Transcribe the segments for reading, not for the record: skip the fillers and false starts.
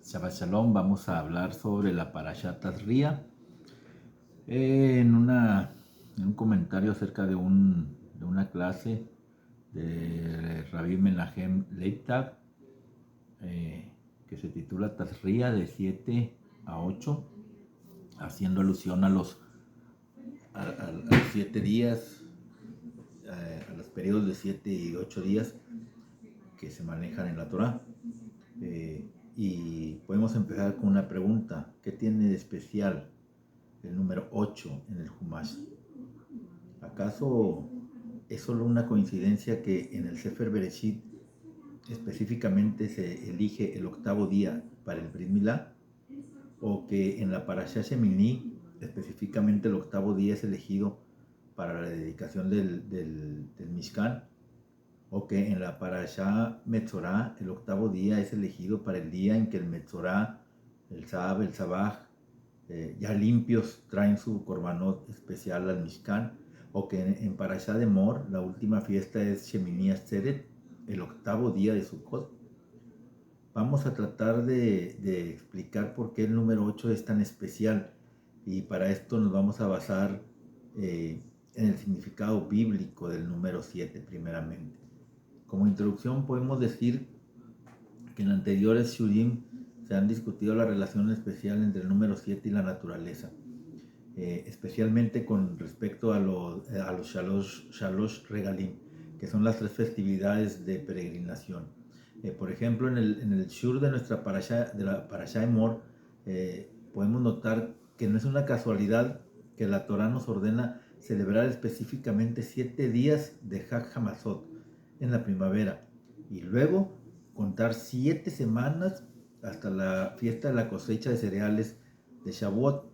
Shabbat Shalom, vamos a hablar sobre la Parashat Tazria. En un comentario acerca de una clase de Rabbi Menachem Leibtag, que se titula Tazria de 7 a 8, haciendo alusión a los 7 días, a los periodos de 7 y 8 días que se manejan en la Torah. Y podemos empezar con una pregunta: ¿qué tiene de especial el número 8 en el Humash? ¿Acaso es solo una coincidencia que en el Sefer Bereshit específicamente se elige el octavo día para el Brit Milá? ¿O que en la Parashá Shemini específicamente el octavo día es elegido para la dedicación del Mishkan? ¿O que en la Parashá Metzorá el octavo día es elegido para el día en que el Metzorá, el Sab, el Sabaj, ya limpios, traen su korbanot especial al Mishkan? ¿O que en Parashá de Mor la última fiesta es Shemini Atzeret, el octavo día de Sukkot? Vamos a tratar de explicar por qué el número 8 es tan especial, y para esto nos vamos a basar en el significado bíblico del número 7 primeramente. Como introducción podemos decir que en anteriores shurim se han discutido la relación especial entre el número 7 y la naturaleza, especialmente con respecto a los Shalosh Regalim, que son las 3 festividades de peregrinación. Por ejemplo, en el shur de nuestra parashá, de la Parashá Emor, podemos notar que no es una casualidad que la Torah nos ordena celebrar específicamente 7 días de Hag Hamazot en la primavera, y luego contar 7 semanas hasta la fiesta de la cosecha de cereales de Shavuot,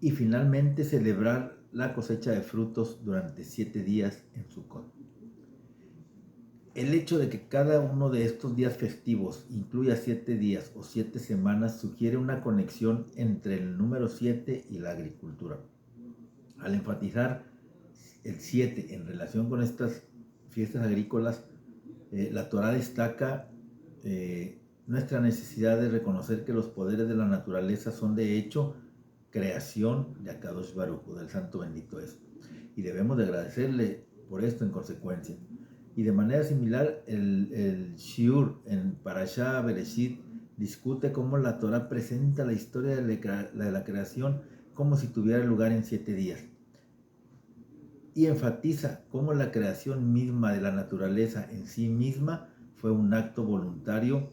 y finalmente celebrar la cosecha de frutos durante 7 días en Sukkot. El hecho de que cada uno de estos días festivos incluya 7 días o 7 semanas sugiere una conexión entre el número 7 y la agricultura. Al enfatizar el 7 en relación con estas fiestas agrícolas, la Torah destaca nuestra necesidad de reconocer que los poderes de la naturaleza son de hecho creación de Akadosh Baruj Hu, del Santo Bendito es, y debemos de agradecerle por esto en consecuencia. Y de manera similar, el Shiur en Parashá Bereshit discute cómo la Torah presenta la historia de la creación como si tuviera lugar en 7 días, y enfatiza cómo la creación misma de la naturaleza en sí misma fue un acto voluntario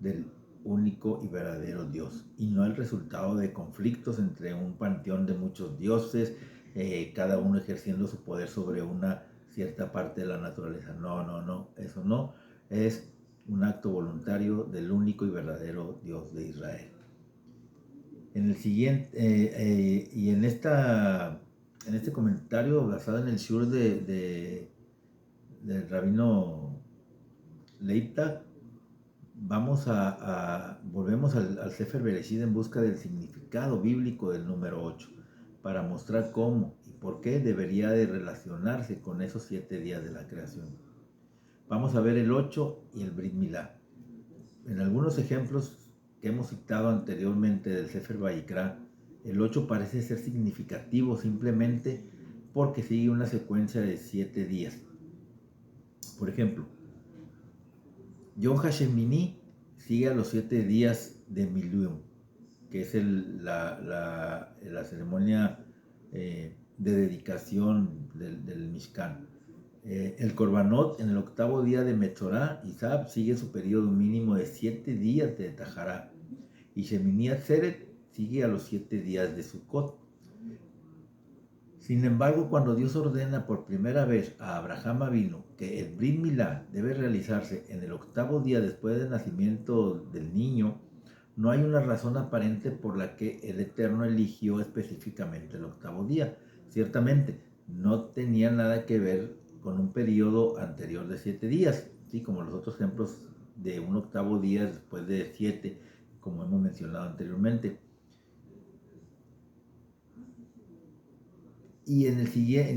del único y verdadero Dios, y no el resultado de conflictos entre un panteón de muchos dioses, cada uno ejerciendo su poder sobre una cierta parte de la naturaleza. No, eso no es un acto voluntario del único y verdadero Dios de Israel. En el siguiente, y en este comentario basado en el shur del rabino Leibtag, volvemos al Sefer Bereshit en busca del significado bíblico del número 8, para mostrar cómo y por qué debería de relacionarse con esos 7 días de la creación. Vamos a ver el 8 y el Brit Milá. En algunos ejemplos que hemos citado anteriormente del Sefer Vayikra, el 8 parece ser significativo simplemente porque sigue una secuencia de 7 días. Por ejemplo, Yom HaShemini sigue a los 7 días de Miluim, que es la ceremonia de dedicación del Mishkan. El Korbanot en el octavo día de Metzorá y Sab sigue su periodo mínimo de 7 días de Tahará, y Shemini Atzeret sigue a los 7 días de Sukkot. Sin embargo, cuando Dios ordena por primera vez a Abraham Avinu que el Brit Milá debe realizarse en el octavo día después del nacimiento del niño, no hay una razón aparente por la que el Eterno eligió específicamente el octavo día. Ciertamente, no tenía nada que ver con un periodo anterior de 7 días, ¿sí? Como los otros ejemplos de un octavo día después de 7, como hemos mencionado anteriormente. Y en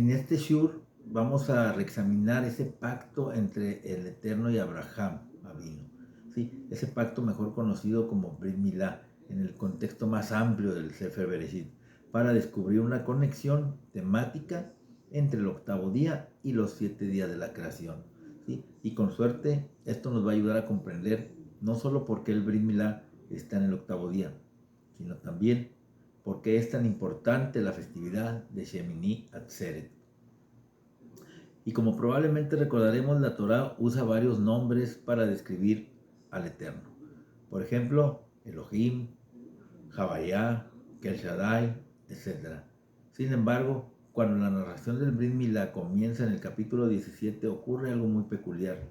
este shur vamos a reexaminar ese pacto entre el Eterno y Abraham Avinu. ¿sí? Ese pacto mejor conocido como Brit Milá, en el contexto más amplio del Sefer Bereshit, para descubrir una conexión temática entre el octavo día y los 7 días de la creación, ¿sí? Y con suerte esto nos va a ayudar a comprender no solo por qué el Brit Milá está en el octavo día, sino también por qué es tan importante la festividad de Shemini Atzeret. Y como probablemente recordaremos, la Torá usa varios nombres para describir al Eterno. Por ejemplo, Elohim, Javayá, Kel Shaddai, etc. Sin embargo, cuando la narración del Brit Milá comienza en el capítulo 17, ocurre algo muy peculiar,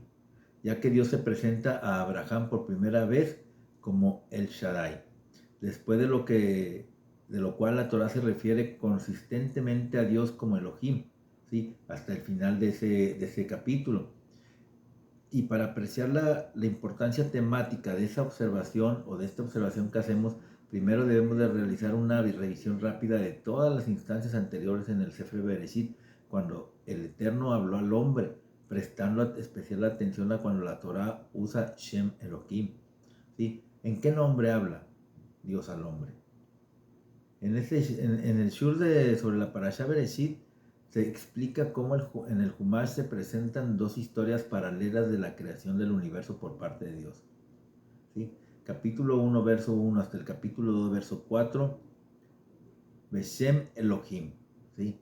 ya que Dios se presenta a Abraham por primera vez como El Shaddai, después de lo cual la Torá se refiere consistentemente a Dios como Elohim, ¿sí? Hasta el final de ese capítulo. Y para apreciar la importancia temática de esa observación o de esta observación que hacemos, primero debemos de realizar una revisión rápida de todas las instancias anteriores en el Sefer Bereshit, cuando el Eterno habló al hombre, prestando especial atención a cuando la Torá usa Shem Elohim, ¿sí? ¿En qué nombre habla Dios al hombre? En el shur sobre la Parashá Bereshit se explica cómo en el Humash se presentan dos historias paralelas de la creación del universo por parte de Dios, ¿sí? Capítulo 1, verso 1 hasta el capítulo 2, verso 4, Beshem Elohim, ¿sí?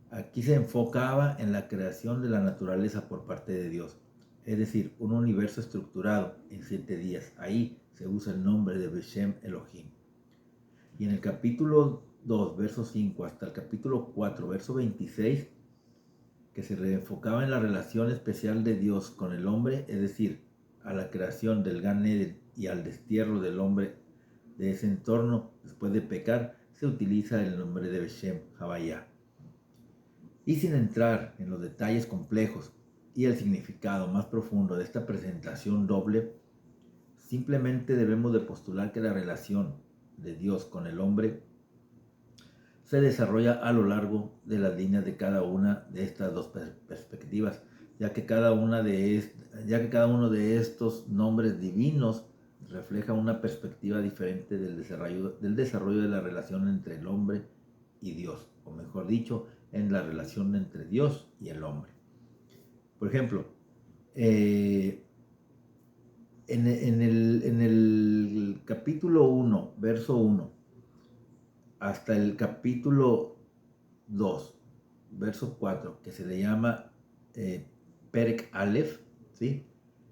Aquí se enfocaba en la creación de la naturaleza por parte de Dios, es decir, un universo estructurado en 7 días. Ahí se usa el nombre de Beshem Elohim. Y en el capítulo 2, verso 5, hasta el capítulo 4, verso 26, que se reenfocaba en la relación especial de Dios con el hombre, es decir, a la creación del Gan Eden y al destierro del hombre de ese entorno después de pecar, se utiliza el nombre de Beshem Havayá. Y sin entrar en los detalles complejos y el significado más profundo de esta presentación doble, simplemente debemos de postular que la relación de Dios con el hombre se desarrolla a lo largo de las líneas de cada una de estas dos perspectivas, ya que cada uno de estos nombres divinos refleja una perspectiva diferente del desarrollo de la relación entre el hombre y Dios, o mejor dicho, en la relación entre Dios y el hombre. Por ejemplo, en el capítulo 1, verso 1, hasta el capítulo 2, verso 4, que se le llama Perek Aleph, ¿sí?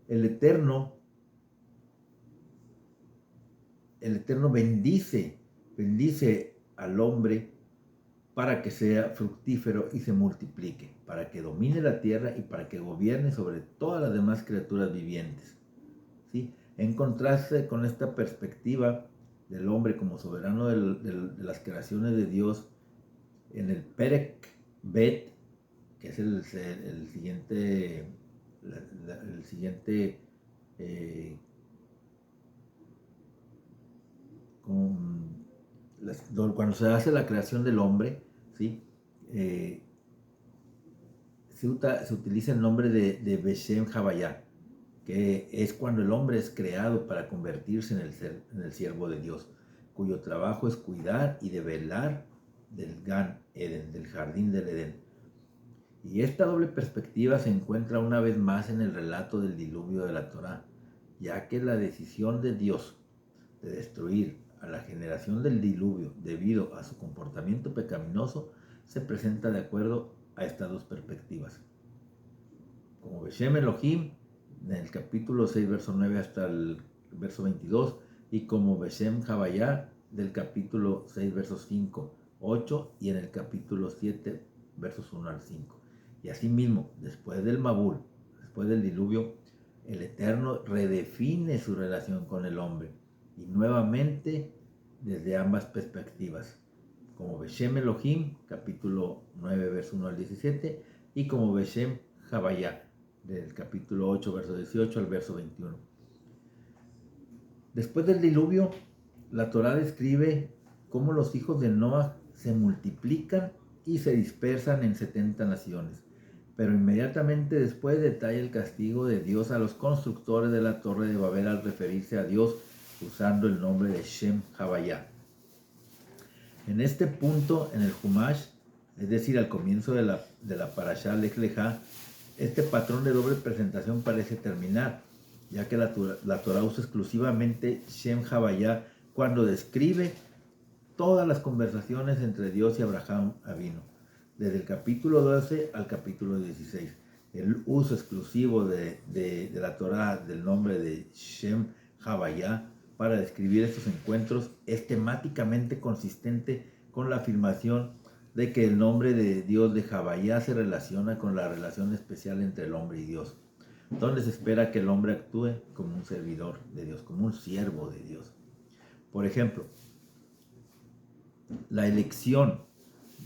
El Eterno bendice al hombre para que sea fructífero y se multiplique, para que domine la tierra y para que gobierne sobre todas las demás criaturas vivientes, ¿sí? En contraste con esta perspectiva del hombre como soberano de las creaciones de Dios, en el Perek Bet, que es el siguiente, cuando se hace la creación del hombre, ¿sí? Se utiliza el nombre de Beshem Havayá, que es cuando el hombre es creado para convertirse en el siervo de Dios, cuyo trabajo es cuidar y de velar del Gan Eden, del jardín del Edén. Y esta doble perspectiva se encuentra una vez más en el relato del diluvio de la Torá, ya que la decisión de Dios de destruir a la generación del diluvio debido a su comportamiento pecaminoso se presenta de acuerdo a estas dos perspectivas. Como Beshem Elohim, en el capítulo 6, verso 9 hasta el verso 22, y como Beshem Havayá, del capítulo 6, versos 5, 8, y en el capítulo 7, versos 1 al 5. Y asimismo, después del Mabul, después del diluvio, el Eterno redefine su relación con el hombre, y nuevamente desde ambas perspectivas, como Beshem Elohim, capítulo 9, verso 1 al 17, y como Beshem Havayá, del capítulo 8, verso 18 al verso 21. Después del diluvio, la Torá describe cómo los hijos de Noah se multiplican y se dispersan en 70 naciones. pero inmediatamente después detalla el castigo de Dios a los constructores de la Torre de Babel al referirse a Dios usando el nombre de Shem Havayah. En este punto, en el Humash, es decir, al comienzo de la Parashá Lech Lejá, este patrón de doble presentación parece terminar, ya que la Torah usa exclusivamente Shem Havayah cuando describe todas las conversaciones entre Dios y Abraham Avinu, desde el capítulo 12 al capítulo 16. El uso exclusivo de la Torah del nombre de Shem Havayah para describir estos encuentros es temáticamente consistente con la afirmación de que el nombre de Dios de Havayah se relaciona con la relación especial entre el hombre y Dios, donde se espera que el hombre actúe como un servidor de Dios, como un siervo de Dios. Por ejemplo, la elección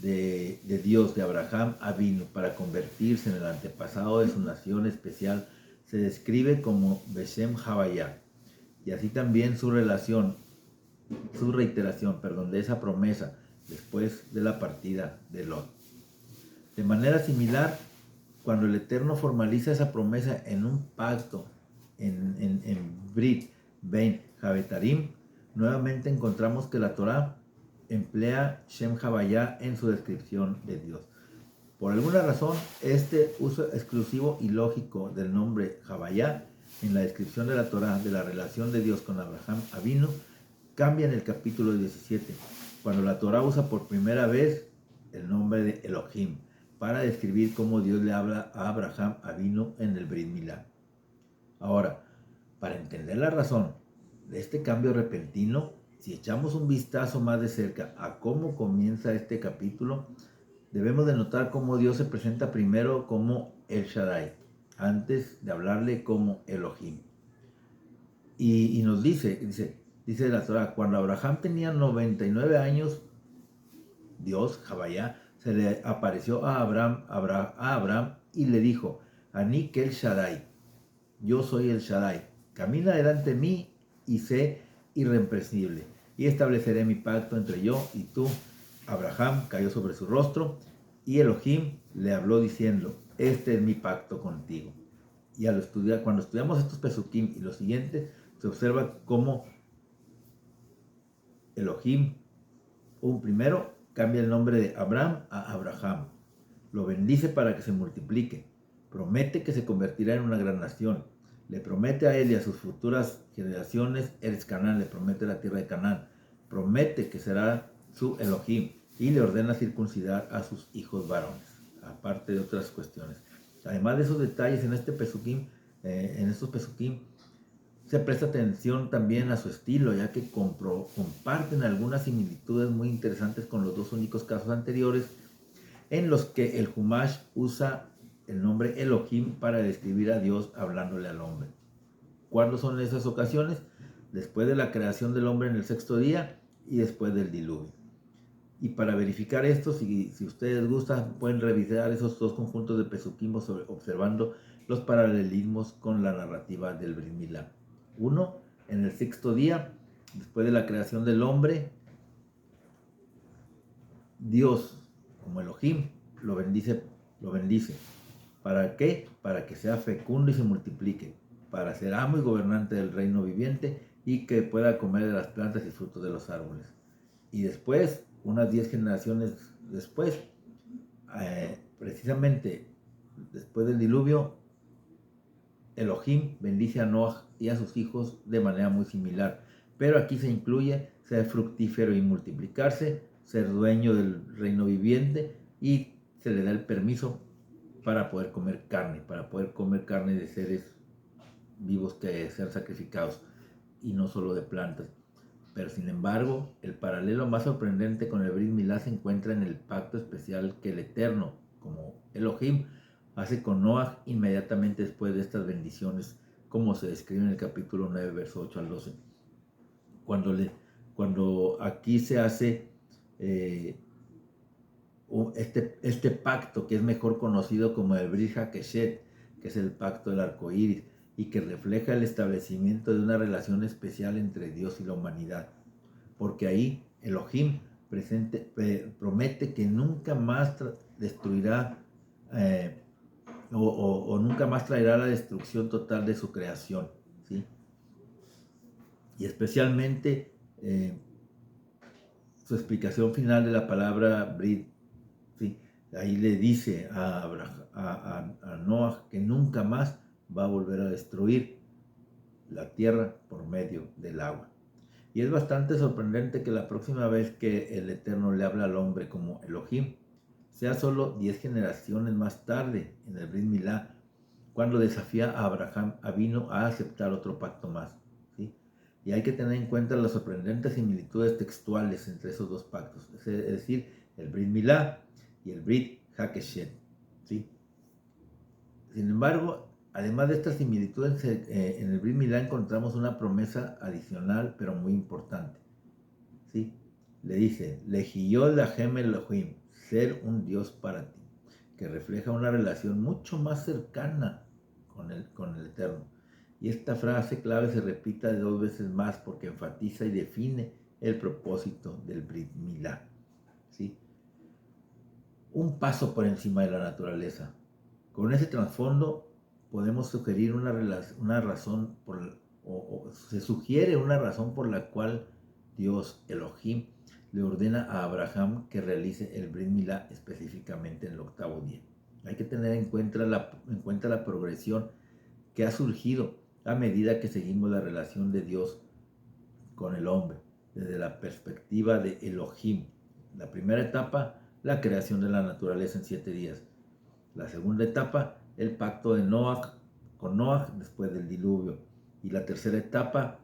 de Dios de Abraham Avinu para convertirse en el antepasado de su nación especial se describe como Beshem Havayah, y así también su reiteración, de esa promesa después de la partida de Lot. De manera similar, cuando el Eterno formaliza esa promesa en un pacto, en Brit Ben Javetarim, nuevamente encontramos que la Torah emplea Shem Havayah en su descripción de Dios. Por alguna razón, este uso exclusivo y lógico del nombre Havayah en la descripción de la Torah de la relación de Dios con Abraham Avinu cambia en el capítulo 17, cuando la Torah usa por primera vez el nombre de Elohim para describir cómo Dios le habla a Abraham Avinu en el Brit Milá. Ahora, para entender la razón de este cambio repentino, si echamos un vistazo más de cerca a cómo comienza este capítulo, debemos de notar cómo Dios se presenta primero como El Shaddai, antes de hablarle como Elohim. Y nos dice la Torah, cuando Abraham tenía 99 años, Dios, Havayah, se le apareció a Abraham y le dijo: Ani que El Shaddai, yo soy El Shaddai, camina delante de mí y sé irreprensible, y estableceré mi pacto entre yo y tú. Abraham cayó sobre su rostro, y Elohim le habló diciendo: este es mi pacto contigo. Y cuando estudiamos estos pesukim y los siguientes, se observa cómo Elohim, primero, cambia el nombre de Abraham a Abraham, lo bendice para que se multiplique, promete que se convertirá en una gran nación, le promete a él y a sus futuras generaciones Eretz Canaán, le promete la tierra de Canaán, promete que será su Elohim y le ordena circuncidar a sus hijos varones, aparte de otras cuestiones. Además de esos detalles en estos pesukim, se presta atención también a su estilo, ya que comparten algunas similitudes muy interesantes con los dos únicos casos anteriores en los que el Humash usa el nombre Elohim para describir a Dios hablándole al hombre. ¿Cuándo son esas ocasiones? Después de la creación del hombre en el sexto día y después del diluvio. Y para verificar esto, si ustedes gustan, pueden revisar esos dos conjuntos de pesukim observando los paralelismos con la narrativa del Brit Milá. Uno, en el sexto día, después de la creación del hombre, Dios, como Elohim, lo bendice. ¿Para qué? Para que sea fecundo y se multiplique, para ser amo y gobernante del reino viviente y que pueda comer de las plantas y frutos de los árboles. Y después, unas 10 generaciones después, precisamente después del diluvio, Elohim bendice a Noah y a sus hijos de manera muy similar, pero aquí se incluye ser fructífero y multiplicarse, ser dueño del reino viviente, y se le da el permiso para poder comer carne de seres vivos que sean sacrificados y no solo de plantas. Pero sin embargo, el paralelo más sorprendente con el Brit Milá se encuentra en el pacto especial que el Eterno, como Elohim, hace con Noah inmediatamente después de estas bendiciones, como se describe en el capítulo 9, verso 8 al 12. Cuando aquí se hace este pacto que es mejor conocido como el Brit HaKeshet, que es el pacto del arco iris, y que refleja el establecimiento de una relación especial entre Dios y la humanidad, porque ahí Elohim promete que nunca más destruirá o nunca más traerá la destrucción total de su creación, ¿sí? Y especialmente su explicación final de la palabra Brit, ¿sí? Ahí le dice a Noah que nunca más va a volver a destruir la tierra por medio del agua. Y es bastante sorprendente que la próxima vez que el Eterno le habla al hombre como Elohim, sea solo 10 generaciones más tarde, en el Brit Milá, cuando desafía a Abraham Avino a aceptar otro pacto más, ¿sí? Y hay que tener en cuenta las sorprendentes similitudes textuales entre esos dos pactos, es decir, el Brit Milá y el Brit Hakeshet, ¿sí? Sin embargo, además de estas similitudes, en el Brit Milá encontramos una promesa adicional, pero muy importante, ¿sí? Le dice, Lejiyol Lahem Elohim, ser un Dios para ti, que refleja una relación mucho más cercana con el Eterno. Y esta frase clave se repita 2 veces más porque enfatiza y define el propósito del Brit Milá, ¿sí? Un paso por encima de la naturaleza. Con ese trasfondo podemos sugerir una razón o se sugiere una razón por la cual Dios Elohim le ordena a Abraham que realice el Brit Milá específicamente en el 8º día. Hay que tener en cuenta la progresión que ha surgido a medida que seguimos la relación de Dios con el hombre, desde la perspectiva de Elohim. La primera etapa, la creación de la naturaleza en 7 días. La segunda etapa, el pacto de Noah con Noah después del diluvio. Y la tercera etapa,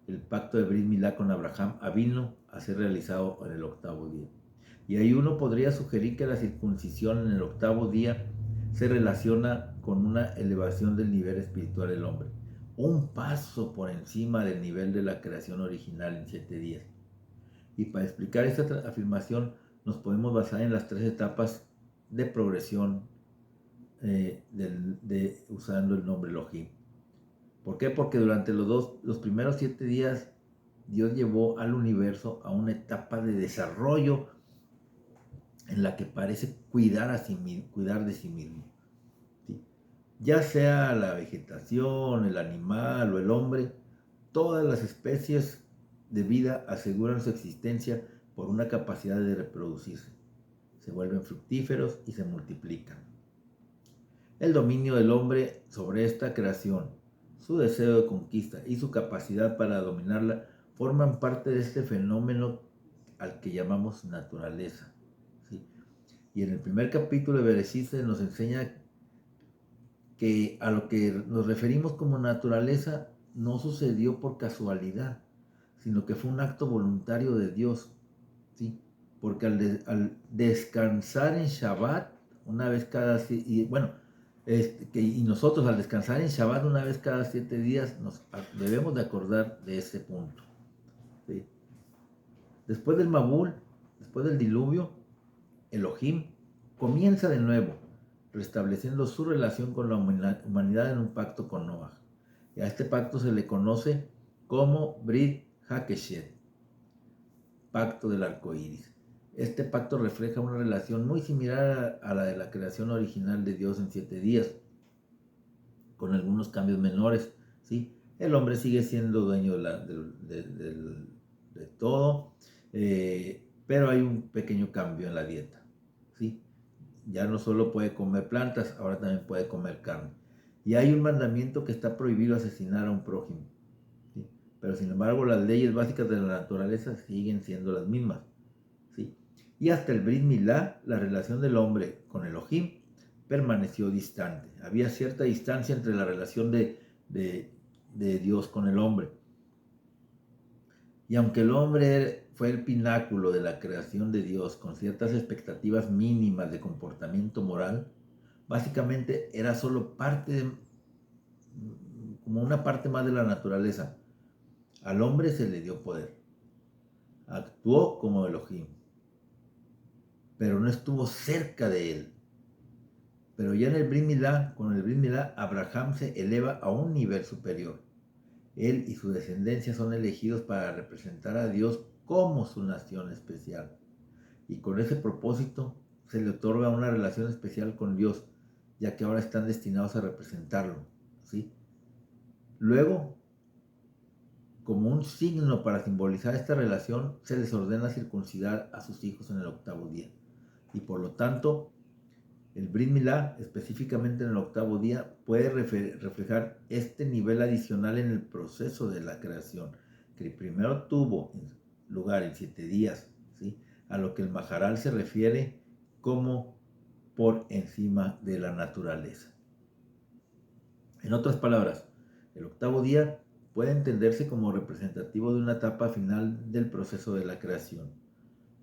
el pacto de Brit Milá con Abraham Avino a ser realizado en el 8º día. Y ahí uno podría sugerir que la circuncisión en el 8º día se relaciona con una elevación del nivel espiritual del hombre, un paso por encima del nivel de la creación original en 7 días. Y para explicar esta afirmación nos podemos basar en las 3 etapas de progresión usando el nombre Elohim. ¿Por qué? Porque durante los primeros 7 días Dios llevó al universo a una etapa de desarrollo en la que parece cuidar de sí mismo, ¿sí? Ya sea la vegetación, el animal o el hombre, todas las especies de vida aseguran su existencia por una capacidad de reproducirse. Se vuelven fructíferos y se multiplican. El dominio del hombre sobre esta creación, su deseo de conquista y su capacidad para dominarla forman parte de este fenómeno al que llamamos naturaleza, ¿sí? Y en el primer capítulo de Bereshit se nos enseña que a lo que nos referimos como naturaleza no sucedió por casualidad, sino que fue un acto voluntario de Dios, ¿sí? Porque al descansar en Shabbat, una vez cada... Y bueno, y nosotros al descansar en Shabbat una vez cada 7 días nos debemos de acordar de ese punto, ¿sí? Después del Mabul, después del diluvio, Elohim comienza de nuevo, restableciendo su relación con la humanidad en un pacto con Noah. Y a este pacto se le conoce como Brit Hakeshet, pacto del arco iris. Este pacto refleja una relación muy similar a la de la creación original de Dios en 7 días, con algunos cambios menores, ¿sí? El hombre sigue siendo dueño de todo, pero hay un pequeño cambio en la dieta, ¿sí? Ya no solo puede comer plantas, ahora también puede comer carne. Y hay un mandamiento que está prohibido asesinar a un prójimo, ¿sí? Pero sin embargo las leyes básicas de la naturaleza siguen siendo las mismas, ¿sí? Y hasta el Brit Milá, la relación del hombre con Elohim permaneció distante. Había cierta distancia entre la relación de Dios con el hombre. Y aunque el hombre fue el pináculo de la creación de Dios con ciertas expectativas mínimas de comportamiento moral, básicamente era solo como una parte más de la naturaleza. Al hombre se le dio poder. Actuó como Elohim, pero no estuvo cerca de él. Pero ya en el Brit Milá, con el Brit Milá, Abraham se eleva a un nivel superior. Él y su descendencia son elegidos para representar a Dios como su nación especial. Y con ese propósito se le otorga una relación especial con Dios, ya que ahora están destinados a representarlo, ¿sí? Luego, como un signo para simbolizar esta relación, se les ordena circuncidar a sus hijos en el octavo día. Y por lo tanto, el Brit Milá, específicamente en el octavo día, puede reflejar este nivel adicional en el proceso de la creación, que primero tuvo lugar en 7 días, ¿sí? A lo que el Maharal se refiere como por encima de la naturaleza. En otras palabras, el octavo día puede entenderse como representativo de una etapa final del proceso de la creación.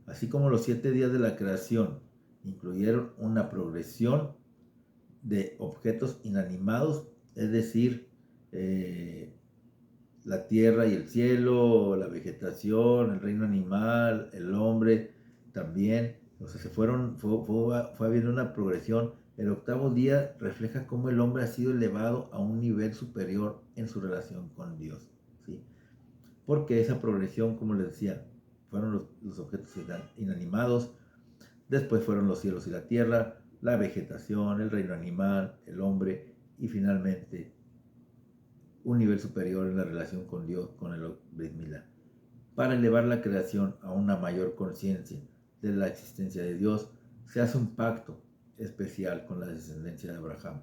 Así como los 7 días de la creación incluyeron una progresión de objetos inanimados, es decir, la tierra y el cielo, la vegetación, el reino animal, el hombre también, o sea, fue habiendo una progresión. El octavo día refleja cómo el hombre ha sido elevado a un nivel superior en su relación con Dios, ¿sí? Porque esa progresión, como les decía, fueron los objetos inanimados, después fueron los cielos y la tierra, la vegetación, el reino animal, el hombre y finalmente un nivel superior en la relación con Dios, con el Brit Milá, para elevar la creación a una mayor conciencia de la existencia de Dios. Se hace un pacto especial con la descendencia de Abraham,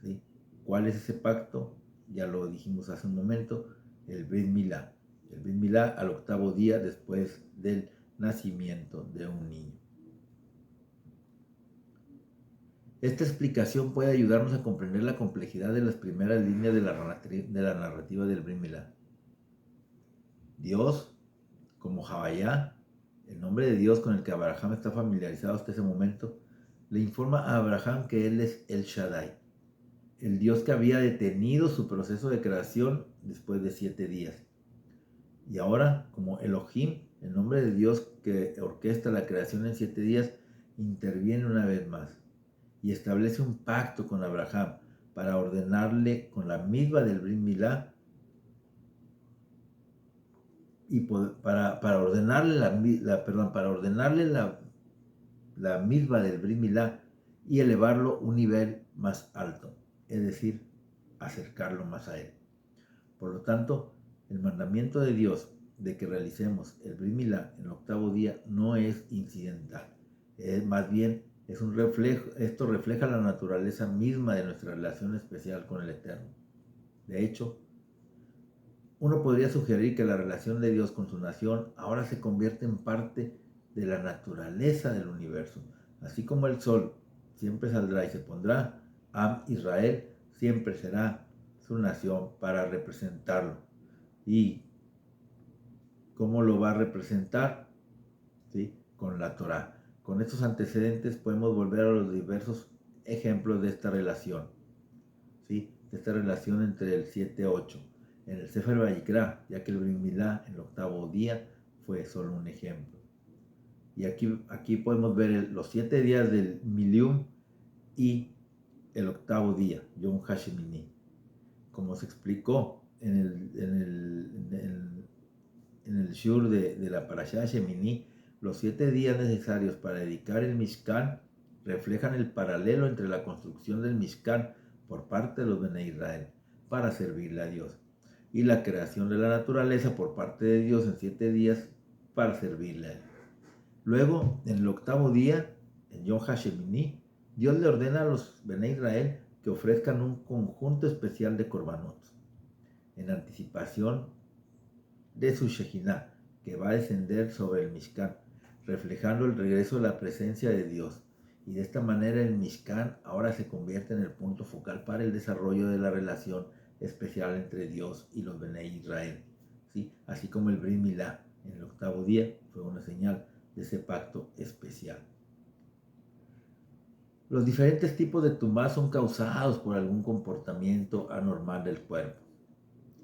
¿sí? ¿Cuál es ese pacto? Ya lo dijimos hace un momento, el Brit Milá. El Brit Milá al octavo día después del nacimiento de un niño. Esta explicación puede ayudarnos a comprender la complejidad de las primeras líneas de la narrativa del Brit Milá. Dios, como Javayá, el nombre de Dios con el que Abraham está familiarizado hasta ese momento, le informa a Abraham que él es el Shaddai, el Dios que había detenido su proceso de creación después de 7 días. Y ahora, como Elohim, el nombre de Dios que orquesta la creación en 7 días, interviene una vez más y establece un pacto con Abraham para ordenarle con la misma del Brit Milá y para ordenarle la misma del Brit Milá y elevarlo un nivel más alto, es decir, acercarlo más a él. Por lo tanto, el mandamiento de Dios de que realicemos el Brit Milá en el octavo día no es incidental, más bien es un reflejo. Esto refleja la naturaleza misma de nuestra relación especial con el Eterno. De hecho, uno podría sugerir que la relación de Dios con su nación ahora se convierte en parte de la naturaleza del universo. Así como el sol siempre saldrá y se pondrá, Am Israel siempre será su nación para representarlo. ¿Y cómo lo va a representar? ¿Sí? Con la Torá. Con estos antecedentes podemos volver a los diversos ejemplos de esta relación, ¿sí? De esta relación entre el 7-8. En el Sefer Vayikra, ya que el Brit Milá en el octavo día fue solo un ejemplo. Y aquí podemos ver los 7 días del Milium y el octavo día, Yom HaShemini. Como se explicó en el Shur de la Parashá Shemini, los 7 días necesarios para dedicar el Mishkan reflejan el paralelo entre la construcción del Mishkan por parte de los Bnei Israel para servirle a Dios y la creación de la naturaleza por parte de Dios en 7 días para servirle a Él. Luego, en el octavo día, en Yom HaShemini, Dios le ordena a los Bnei Israel que ofrezcan un conjunto especial de korbanot en anticipación de su Shekinah, que va a descender sobre el Mishkan, reflejando el regreso de la presencia de Dios. Y de esta manera el Mishkan ahora se convierte en el punto focal para el desarrollo de la relación especial entre Dios y los Bnei Israel, ¿sí? Así como el Brit Milá en el octavo día fue una señal de ese pacto especial. Los diferentes tipos de tumá son causados por algún comportamiento anormal del cuerpo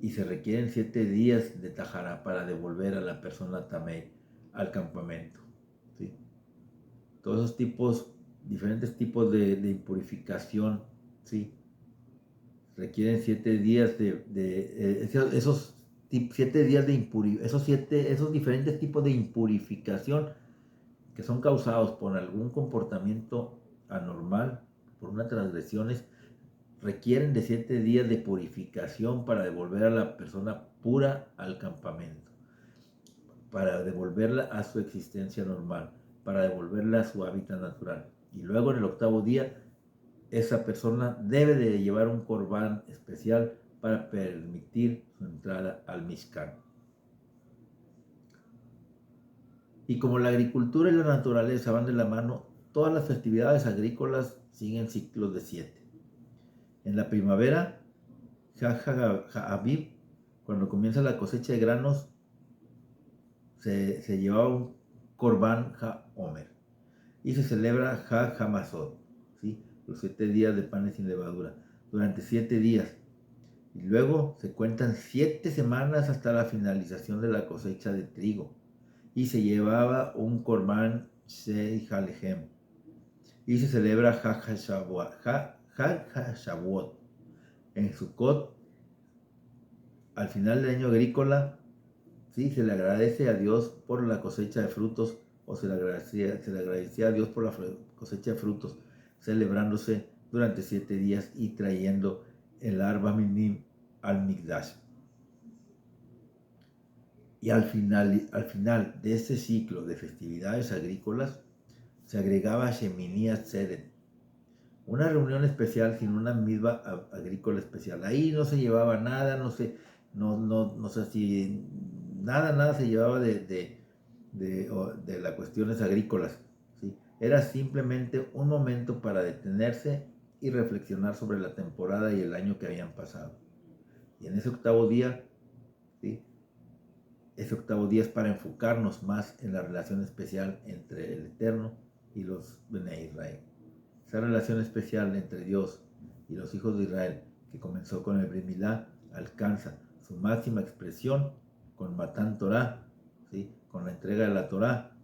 y se requieren 7 días de tajará para devolver a la persona tamei al campamento, ¿sí? Todos esos diferentes tipos de impurificación, ¿sí? Requieren 7 días esos 7 días de esos diferentes tipos de impurificación que son causados por algún comportamiento anormal por unas transgresiones requieren de 7 días de purificación para devolver a la persona pura al campamento, para devolverla a su existencia normal, para devolverla a su hábitat natural. Y luego en el 8º día, esa persona debe de llevar un corbán especial para permitir su entrada al Mishkan. Y como la agricultura y la naturaleza van de la mano, todas las festividades agrícolas siguen ciclos de 7. En la primavera, Ha'aviv, cuando comienza la cosecha de granos, se llevaba un Corban HaOmer y se celebra HaMazot, ¿sí? Los 7 días de panes sin levadura, durante 7 días. Y luego se cuentan 7 semanas hasta la finalización de la cosecha de trigo. Y se llevaba un Corban Shei Halehem. Y se celebra HaShavuot. En Sukkot, al final del año agrícola, ¿sí? Se le agradece a Dios por la cosecha de frutos, o se le agradecía a Dios por la cosecha de frutos, celebrándose durante 7 días y trayendo el Arba Minim al Mikdash. Y al final de este ciclo de festividades agrícolas, se agregaba Shemini Atzeret, una reunión especial sin una misma agrícola especial. Ahí no se llevaba nada, no sé si nada se llevaba de las cuestiones agrícolas, ¿sí? Era simplemente un momento para detenerse y reflexionar sobre la temporada y el año que habían pasado. Y en ese 8º día, ¿sí? Ese 8º día es para enfocarnos más en la relación especial entre el Eterno y los Bnei Israel. Esa relación especial entre Dios y los hijos de Israel, que comenzó con el Brit Milá, alcanza su máxima expresión con Matán Torah, ¿sí? Con la entrega de la Torah,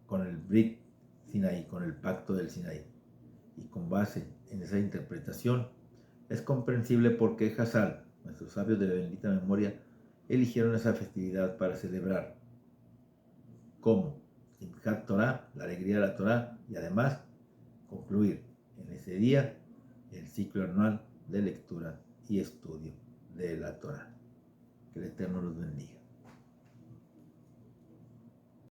con el Brit Sinaí, con el pacto del Sinaí. Y con base en esa interpretación, es comprensible por qué Hazal, nuestros sabios de bendita memoria, eligieron esa festividad para celebrar como Simchat Torah, la alegría de la Torah, y además concluir en ese día el ciclo anual de lectura y estudio de la Torah. Que el Eterno los bendiga.